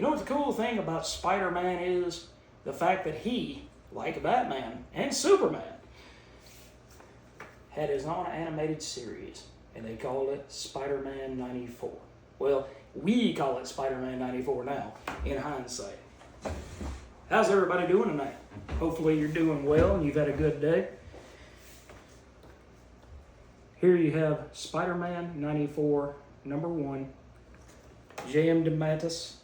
You know what the cool thing about Spider-Man is? The fact that he, like Batman and Superman, had his own animated series, and they called it Spider-Man 94. Well, we call it Spider-Man 94 now, in hindsight. How's everybody doing tonight? Hopefully you're doing well and you've had a good day. Here you have Spider-Man 94, number 1, DeMatteis,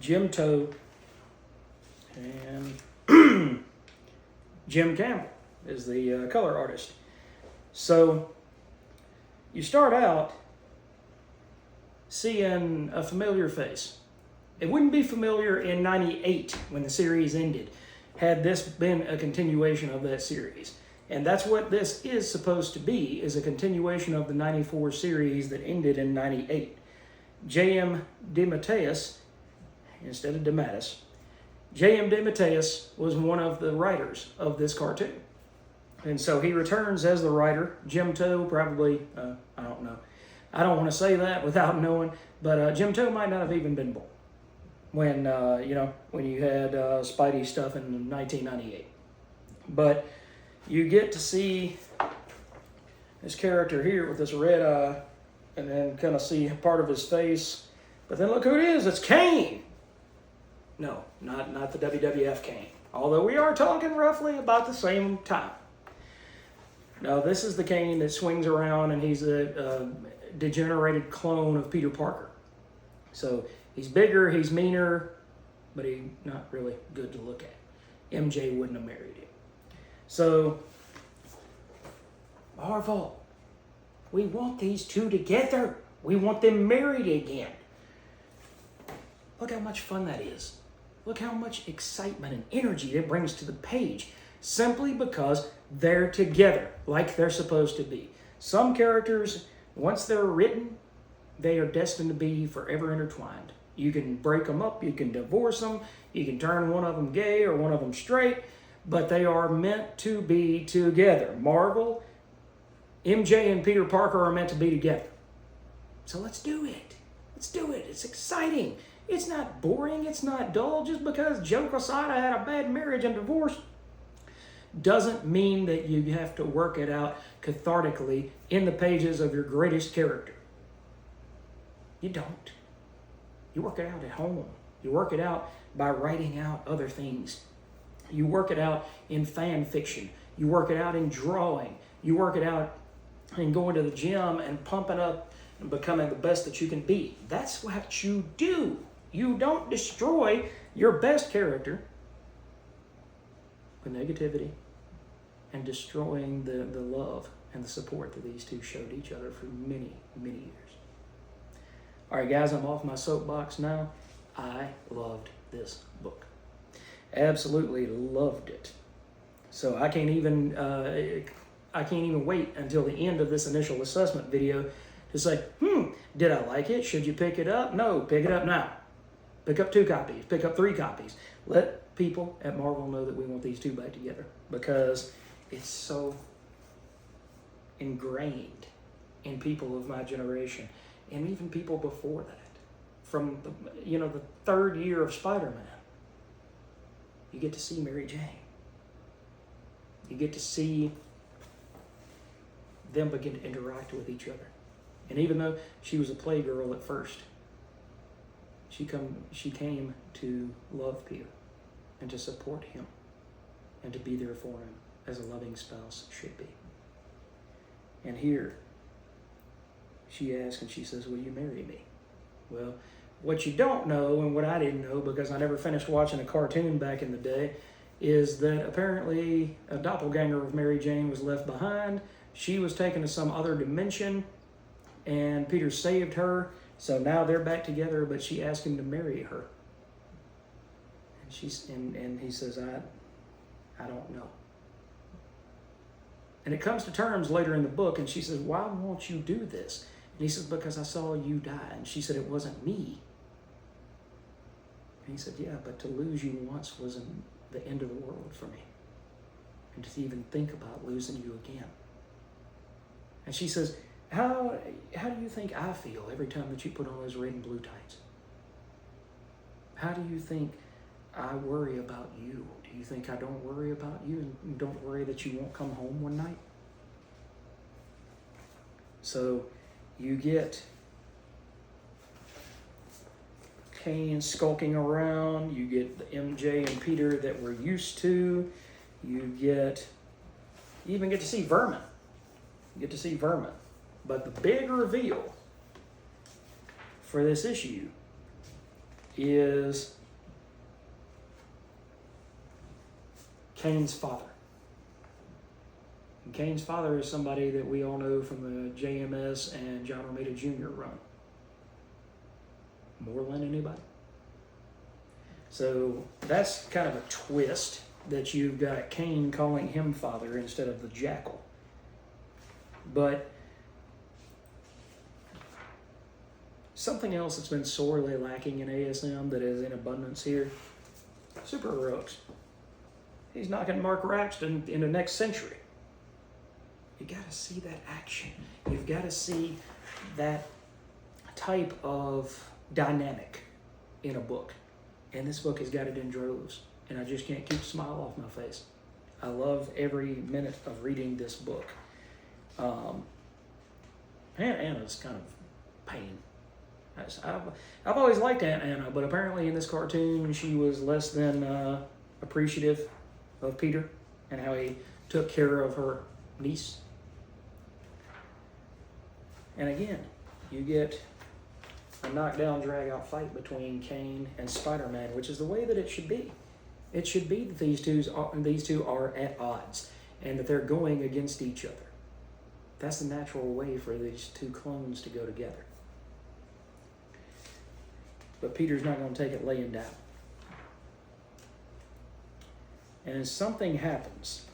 Jim Towe, and Jim Campbell is the color artist. So you start out seeing a familiar face. It wouldn't be familiar in 98 when the series ended, had this been a continuation of that series. And that's what this is supposed to be, is a continuation of the 94 series that ended in 98. J.M. DeMatteis, instead of DeMatteis, J.M. DeMatteis was one of the writers of this cartoon. And so he returns as the writer. Jim Towe probably, I don't know. I don't want to say that without knowing, but Jim Towe might not have even been born when, when you had Spidey stuff in 1998. But you get to see this character here with this red eye, and then kind of see part of his face. But then look who it is, it's Kane. No, not the WWF Kane. Although we are talking roughly about the same time. Now, this is the Kane that swings around, and he's a degenerated clone of Peter Parker. So he's bigger, he's meaner, but he's not really good to look at. MJ wouldn't have married him. So, Marvel, we want these two together. We want them married again. Look how much fun that is. Look how much excitement and energy it brings to the page, simply because they're together like they're supposed to be. Some characters, once they're written, they are destined to be forever intertwined. You can break them up, you can divorce them, you can turn one of them gay or one of them straight, but they are meant to be together. Marvel, MJ and Peter Parker are meant to be together. So let's do it. Let's do it. It's exciting. It's not boring. It's not dull. Just because Joe Quesada had a bad marriage and divorce doesn't mean that you have to work it out cathartically in the pages of your greatest character. You don't. You work it out at home. You work it out by writing out other things. You work it out in fan fiction. You work it out in drawing. You work it out in going to the gym and pumping up and becoming the best that you can be. That's what you do. You don't destroy your best character with negativity and destroying the love and the support that these two showed each other for many, many years. All right, guys, I'm off my soapbox now. I loved this book. Absolutely loved it. So I can't even wait until the end of this initial assessment video to say, did I like it? Should you pick it up? No, pick it up now. Pick up 2 copies. Pick up 3 copies. Let people at Marvel know that we want these two back together, because it's so ingrained in people of my generation and even people before that. From the 3rd year of Spider-Man, you get to see Mary Jane. You get to see them begin to interact with each other. And even though she was a playgirl at first, she came to love Peter and to support him and to be there for him as a loving spouse should be. And here, she asks and she says, will you marry me? Well, what you don't know, and what I didn't know because I never finished watching a cartoon back in the day, is that apparently a doppelganger of Mary Jane was left behind. She was taken to some other dimension, and Peter saved her. So now they're back together, but she asked him to marry her. And he says, I don't know. And it comes to terms later in the book, and she says, why won't you do this? And he says, because I saw you die. And she said, it wasn't me. And he said, yeah, but to lose you once wasn't the end of the world for me. And to even think about losing you again. And she says, how do you think I feel every time that you put on those red and blue tights? How do you think I worry about you? Do you think I don't worry about you and don't worry that you won't come home one night? So you get Cain skulking around. You get the MJ and Peter that we're used to. You even get to see Vermin. You get to see Vermin. But the big reveal for this issue is Cain's father. And Cain's father is somebody that we all know from the JMS and John Romita Jr. run. More than anybody. So that's kind of a twist, that you've got Cain calling him father instead of the jackal. But something else that's been sorely lacking in ASM that is in abundance here, superheroes. He's knocking Mark Raxton in the next century. You got to see that action. You've got to see that type of dynamic in a book. And this book has got it in droves. And I just can't keep a smile off my face. I love every minute of reading this book. Anna's kind of pain. I've always liked Aunt Anna, but apparently in this cartoon she was less than appreciative of Peter and how he took care of her niece. And again, you get a knockdown, drag-out fight between Cain and Spider-Man, which is the way that it should be. It should be that these two are at odds and that they're going against each other. That's the natural way for these two clones to go together. But Peter's not going to take it laying down. And then something happens.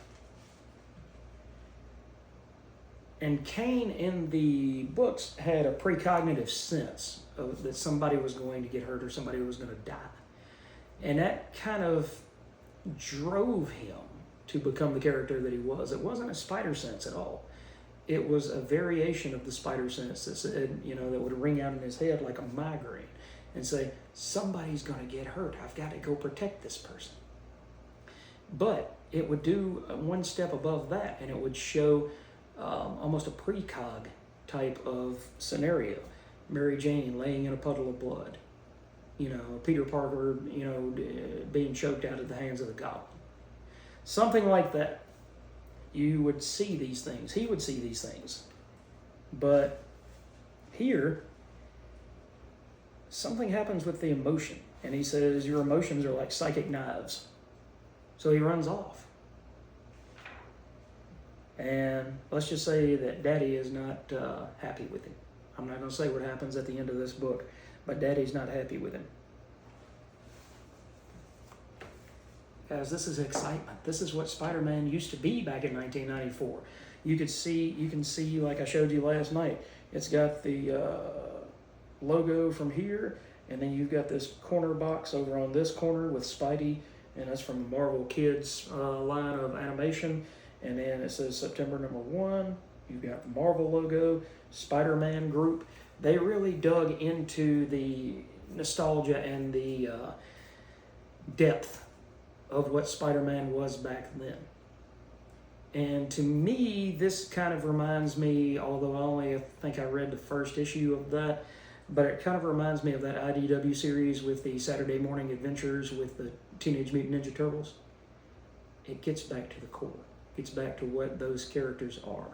And Cain in the books had a precognitive sense of that somebody was going to get hurt or somebody was going to die. And that kind of drove him to become the character that he was. It wasn't a spider sense at all. It was a variation of the spider sense that said, that would ring out in his head like a migraine and say, somebody's going to get hurt. I've got to go protect this person. But it would do one step above that, and it would show almost a precog type of scenario. Mary Jane laying in a puddle of blood. Peter Parker, being choked out at the hands of the goblin. Something like that. You would see these things. He would see these things. But here, something happens with the emotion. And he says, your emotions are like psychic knives. So he runs off. And let's just say that Daddy is not happy with him. I'm not going to say what happens at the end of this book, but Daddy's not happy with him. Guys, this is excitement. This is what Spider-Man used to be back in 1994. You can see, like I showed you last night, it's got the logo from here, and then you've got this corner box over on this corner with Spidey, and that's from Marvel Kids line of animation. And then it says September #1. You've got the Marvel logo, Spider-Man group. They really dug into the nostalgia and the depth of what Spider-Man was back then. And to me, this kind of reminds me, although I only think I read the first issue of that, but it kind of reminds me of that IDW series with the Saturday morning adventures with the Teenage Mutant Ninja Turtles. It gets back to the core. It gets back to what those characters are.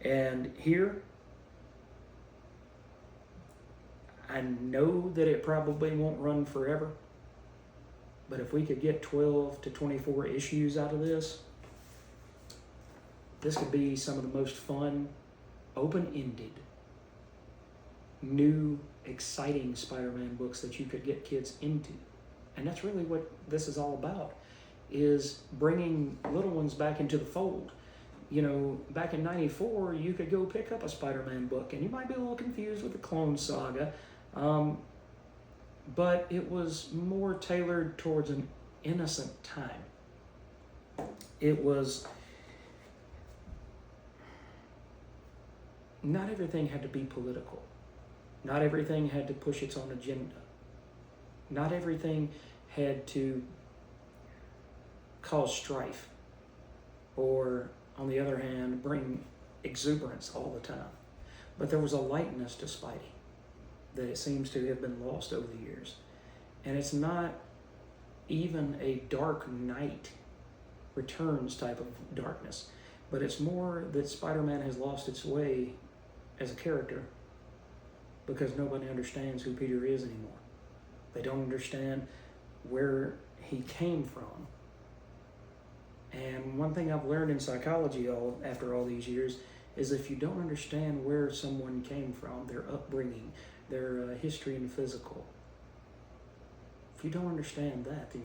And here, I know that it probably won't run forever, but if we could get 12 to 24 issues out of this could be some of the most fun, open-ended, new, exciting Spider-Man books that you could get kids into. And that's really what this is all about, is bringing little ones back into the fold. Back in 94, you could go pick up a Spider-Man book, and you might be a little confused with the Clone Saga, but it was more tailored towards an innocent time. It was... Not everything had to be political. Not everything had to push its own agenda. Not everything had to cause strife or, on the other hand, bring exuberance all the time. But there was a lightness to Spidey that it seems to have been lost over the years. And it's not even a Dark Knight Returns type of darkness, but it's more that Spider-Man has lost its way as a character because nobody understands who Peter is anymore. They don't understand where he came from. And one thing I've learned in psychology after all these years is if you don't understand where someone came from, their upbringing, their history and physical, if you don't understand that, then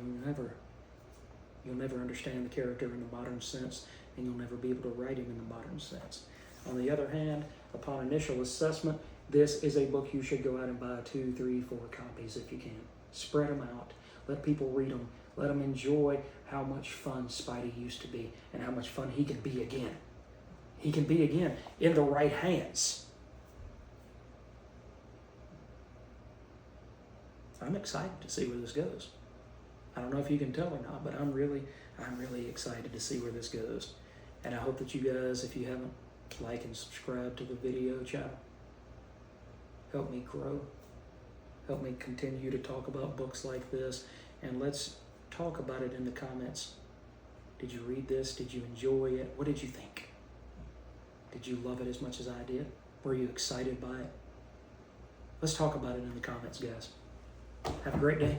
you'll never understand the character in the modern sense, and you'll never be able to write him in the modern sense. On the other hand, upon initial assessment, this is a book you should go out and buy 2, 3, 4 copies if you can. Spread them out. Let people read them. Let them enjoy how much fun Spidey used to be and how much fun he can be again. He can be again in the right hands. I'm excited to see where this goes. I don't know if you can tell or not, but I'm really excited to see where this goes. And I hope that you guys, if you haven't, like and subscribe to the video channel. Help me grow. Help me continue to talk about books like this. And let's talk about it in the comments. Did you read this? Did you enjoy it? What did you think? Did you love it as much as I did? Were you excited by it? Let's talk about it in the comments, guys. Have a great day.